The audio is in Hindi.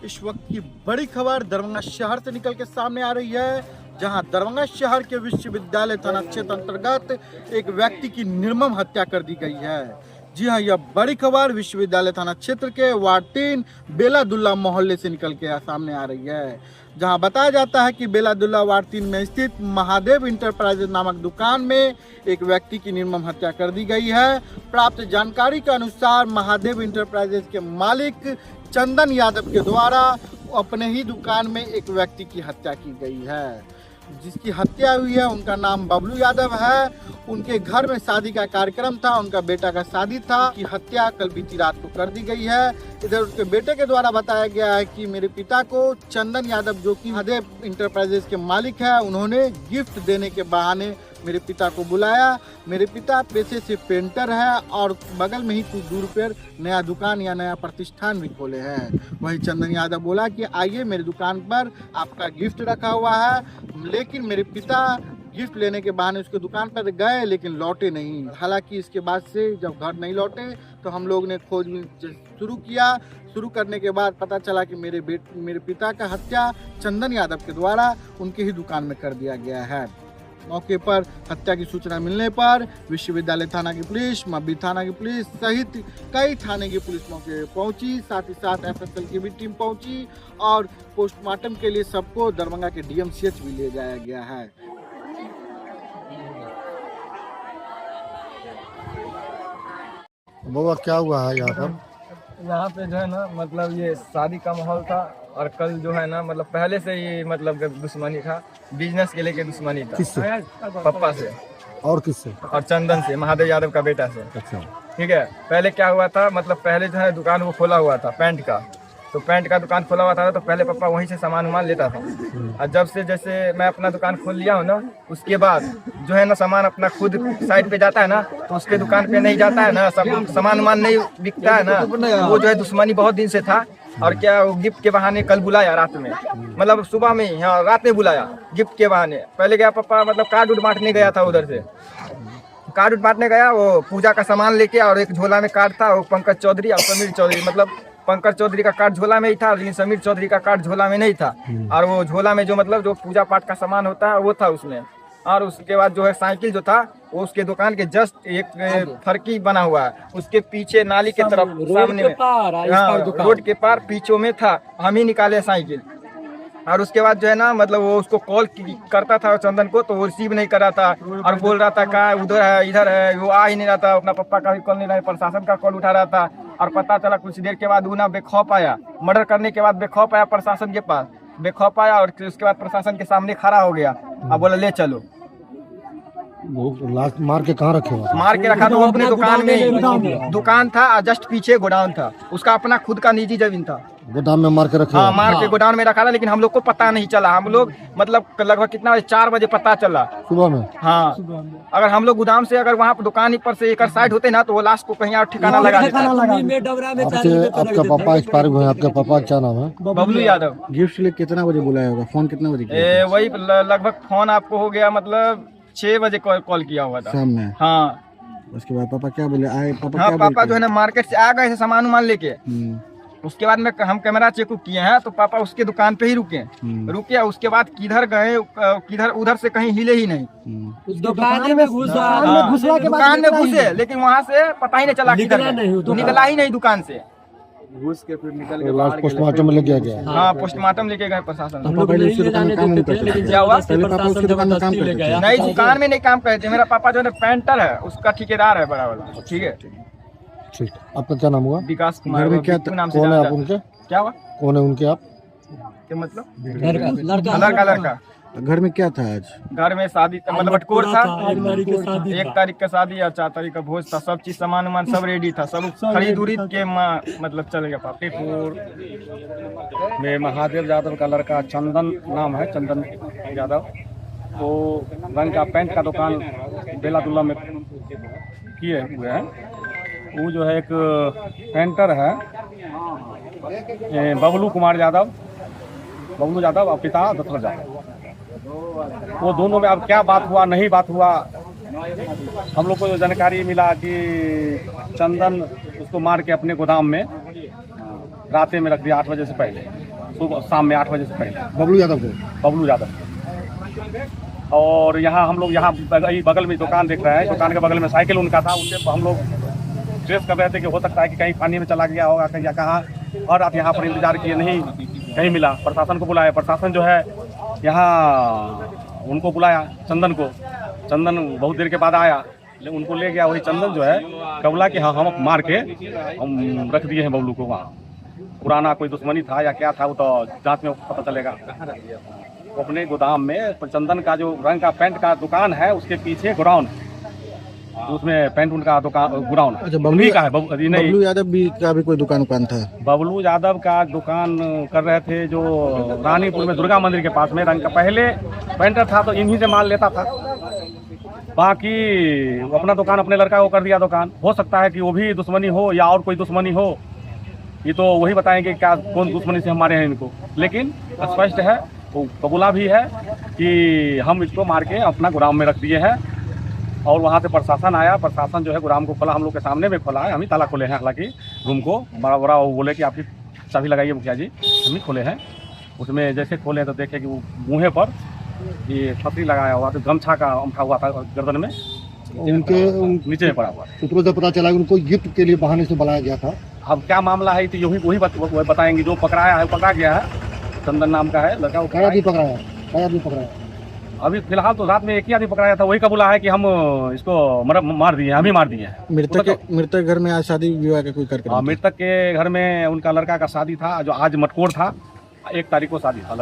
इस वक्त की बड़ी खबर दरभंगा शहर से निकल के सामने आ रही है, जहां दरभंगा शहर के विश्वविद्यालय थाना क्षेत्र अंतर्गत एक व्यक्ति की निर्मम हत्या कर दी गई है। जी हां, यह बड़ी खबर विश्वविद्यालय थाना क्षेत्र के वार्ड 3 बेलादुल्ला मोहल्ले से निकल के सामने आ रही है, जहां बताया जाता है कि बेलादुल्ला वार्ड 3 में स्थित महादेव इंटरप्राइजेज नामक दुकान में एक व्यक्ति की निर्मम हत्या कर दी गई है। प्राप्त जानकारी के अनुसार महादेव इंटरप्राइजेज के मालिक चंदन यादव के द्वारा अपने ही दुकान में एक व्यक्ति की हत्या की गई है। जिसकी हत्या हुई है उनका नाम बबलू यादव है। उनके घर में शादी का कार्यक्रम था, उनका बेटा का शादी था कि हत्या कल बीती रात को कर दी गई है। इधर उसके बेटे के द्वारा बताया गया है कि मेरे पिता को चंदन यादव, जो कि महादेव इंटरप्राइजेज के मालिक है, उन्होंने गिफ्ट देने के बहाने मेरे पिता को बुलाया। मेरे पिता पेशे से पेंटर है और बगल में ही कुछ दूर पर नया दुकान या नया प्रतिष्ठान भी खोले हैं। वही चंदन यादव बोला कि आइए मेरी दुकान पर आपका गिफ्ट रखा हुआ है, लेकिन मेरे पिता गिफ्ट लेने के बहाने उसके दुकान पर गए लेकिन लौटे नहीं। हालांकि इसके बाद से जब घर नहीं लौटे तो हम लोग ने खोजबीन शुरू किया। शुरू करने के बाद पता चला कि मेरे पिता का हत्या चंदन यादव के द्वारा उनके ही दुकान में कर दिया गया है। मौके पर हत्या की सूचना मिलने पर विश्वविद्यालय थाना की पुलिस, मब्बी थाना की पुलिस सहित कई थाने की पुलिस मौके पर पहुंची। साथ ही साथ एफएसएल की भी टीम पहुंची और पोस्टमार्टम के लिए सबको दरभंगा के डीएमसीएच भी ले जाया गया है। बाबा क्या हुआ है यहाँ पर? यहाँ पे जो है ना, मतलब ये शादी का माहौल था और कल जो है ना, मतलब पहले से ही मतलब दुश्मनी था, बिजनेस के लेके दुश्मनी था। किससे? पप्पा से और किससे? और चंदन से, महादेव यादव का बेटा से। अच्छा, ठीक है। पहले क्या हुआ था, मतलब पहले जो है दुकान वो खोला हुआ था पैंट का, तो पैंट का दुकान खोला हुआ था तो पहले पापा वहीं से सामान वामान लेता था। और जब से जैसे मैं अपना दुकान खोल लिया हूँ ना, उसके बाद जो है ना सामान अपना खुद साइड पे जाता है ना, तो उसके दुकान पे नहीं जाता है ना, सब सामान वामान नहीं बिकता है ना, वो जो है दुश्मनी बहुत दिन से था। और क्या वो गिफ्ट के बहाने कल बुलाया रात में, मतलब सुबह में ही, हाँ रात में बुलाया गिफ्ट के बहाने। पहले गया पापा, मतलब कार्ड उड बांटने गया था, उधर से कार्ड उड बांटने गया, वो पूजा का सामान लेके, और एक झोला में कार्ड था, वो पंकज चौधरी और समीर चौधरी, मतलब पंकज चौधरी का कार्ड झोला में ही था लेकिन समीर चौधरी का कार्ड झोला में नहीं था। और वो झोला में जो मतलब जो पूजा पाठ का सामान होता है वो था उसमें। और उसके बाद जो है साइकिल जो था वो उसके दुकान के जस्ट एक फरकी बना हुआ है, उसके पीछे नाली के तरफ सामने में, रोड के पार पीछे में था। हम ही निकाले साइकिल। और उसके बाद जो है ना, मतलब वो उसको कॉल करता था चंदन को, तो वो रिसीव नहीं कर रहा था और बोल रहा था कहाँ उधर है इधर है, वो आ ही नहीं रहा था। अपना पापा का भी कॉल नहीं रहा, प्रशासन का कॉल उठा रहा था। और पता चला कुछ देर के बाद वो ना बेखौफ आया, मर्डर करने के बाद बेखौफ आया प्रशासन के पास, बेखौफ आया और उसके बाद प्रशासन के सामने खड़ा हो गया और बोला ले चलो। लास्ट मार के कहाँ रखे हुआ? मार के रखा तो वो अपने दुकान में, दुकान था जस्ट पीछे गोडाउन था उसका, अपना खुद का निजी जमीन था, गोदाम में मार के रखे? हाँ मार के गोडाउन में रखा था, लेकिन हम लोग को पता नहीं चला। हम लोग मतलब लगभग कितना 4 बजे पता चला सुबह में। हाँ, अगर हम लोग गोदाम से अगर वहाँ दुकान पर से एक साइड होते ना तो वो लाश को कहीं और ठिकाना लगा देता। आपका पापा एक्सपायर हुए, आपके पापा क्या नाम है? बबलू यादव। गिफ्ट ले कितना बजे बुलाया होगा? फोन कितना बजे किया? वही लगभग फोन आपको हो गया, मतलब 6 बजे कॉल किया हुआ था शाम में। हाँ। उसके बाद पापा क्या बोले? आए पापा? हाँ, क्या पापा जो है ना मार्केट से आ गए थे सामान वामान लेके। उसके बाद में हम कैमरा चेक किए हैं तो पापा उसके दुकान पे ही रुके। उसके बाद किधर गए, किधर उधर से कहीं हिले ही नहीं। दुकान में घुसे लेकिन वहाँ से पता ही नहीं चला, निकला ही नहीं दुकान से। घुस के फिर निकल के पोस्टमार्टम में लेके गया? हाँ, पोस्टमार्टम लेके गए प्रशासन। क्या हुआ? नहीं, दुकान में नहीं काम करते। मेरा पापा जो है पेंटर है, उसका ठेकेदार है बड़ा वाला। ठीक है, ठीक। आपका क्या नाम हुआ? विकास कुमार। क्या नाम से? कौन है आप उनके? क्या हुआ? कौन है उनके आप? क्या मतलब? लड़का। घर में क्या था आज? घर में शादी मतलब बटकोर था, 1 तारीख का शादी और 4 तारीख का भोज था। सब चीज सामान वामान सब रेडी था, सब खरीद उरीद के मतलब चलेगा। पापीपुर में महादेव यादव का लड़का चंदन नाम है, चंदन यादव, वो रंग का पेंट का दुकान बेलादुल्ला में किए हुए हैं। वो जो है एक पेंटर है बबलू कुमार यादव, बबलू यादव और पिता दशरथ यादव। वो दोनों में अब क्या बात हुआ नहीं बात हुआ, हम लोग को जो जानकारी मिला कि चंदन उसको मार के अपने गोदाम में रात में रख दिया 8 बजे से पहले। सुबह शाम में 8 बजे से पहले। बबलू यादव को। बबलू यादव। और यहाँ हम लोग यहाँ बगल में दुकान देख रहे हैं, दुकान के बगल में साइकिल उनका था, उससे हम लोग ट्रेस कर रहे थे कि हो सकता है कि कहीं पानी में चला गया होगा कहीं या कहाँ। और रात यहाँ पर इंतजार किए, नहीं कहीं मिला। प्रशासन को बुलाया, प्रशासन जो है यहाँ उनको बुलाया, चंदन को। चंदन बहुत देर के बाद आया, उनको ले गया। वही चंदन जो है कबला कि हाँ हम मार के हम रख दिए हैं बबलू को वहाँ। पुराना कोई दुश्मनी था या क्या था वो तो जांच में पता चलेगा। वो अपने गोदाम में चंदन का जो रंग का पैंट का दुकान है उसके पीछे गोडाउन, उसमें पैंट उनका दुकान गोडाउन। अच्छा, बबलू का है नहीं, बबलू यादव भी का भी कोई दुकान था? बबलू यादव का दुकान कर रहे थे जो रानीपुर में दुर्गा मंदिर के पास में। रंग का पहले पेंटर था तो इन्हीं से माल लेता था। बाकी वो अपना दुकान अपने लड़का को कर दिया दुकान। हो सकता है कि वो भी दुश्मनी हो या और कोई दुश्मनी हो, ये तो वही बताएंगे क्या कौन दुश्मनी से हमारे हैं इनको। लेकिन स्पष्ट है, वो कबूला भी है कि हम इसको मार के अपना गोदाम में रख दिए हैं। और वहाँ से प्रशासन आया, प्रशासन जो है गोदाम को खोला, हम लोग के सामने में खोला है। हम ही ताला खोले हैं, हालांकि रूम को बड़ा बड़ा वो बोले कि आपकी चाबी लगाइए मुखिया जी, हम ही खोले हैं। उसमें जैसे खोले तो देखे कि वो मुँहे पर ये फसरी लगाया हुआ, तो गमछा का अमठा हुआ था गर्दन में, उनके नीचे में पड़ा हुआ। सूत्रों से पता चला कि उनको गिफ्ट के लिए बहाने से बुलाया गया था। अब क्या मामला है तो वही बताएंगे। जो पकड़ाया है, पकड़ा गया है, चंदन नाम का है लड़का। कई आदमी पकड़ाया, कई आदमी पकड़ाया। अभी फिलहाल तो रात में एक ही आदमी पकड़ाया था, वही कबूला है कि हम इसको मार दिए, हम ही मार दिए हैं। मृतक घर में आज शादी विवाह का कोई कार्यक्रम? मृतक के घर में उनका लड़का का शादी था, जो आज मटकोर था। 1 तारीख को शादी था।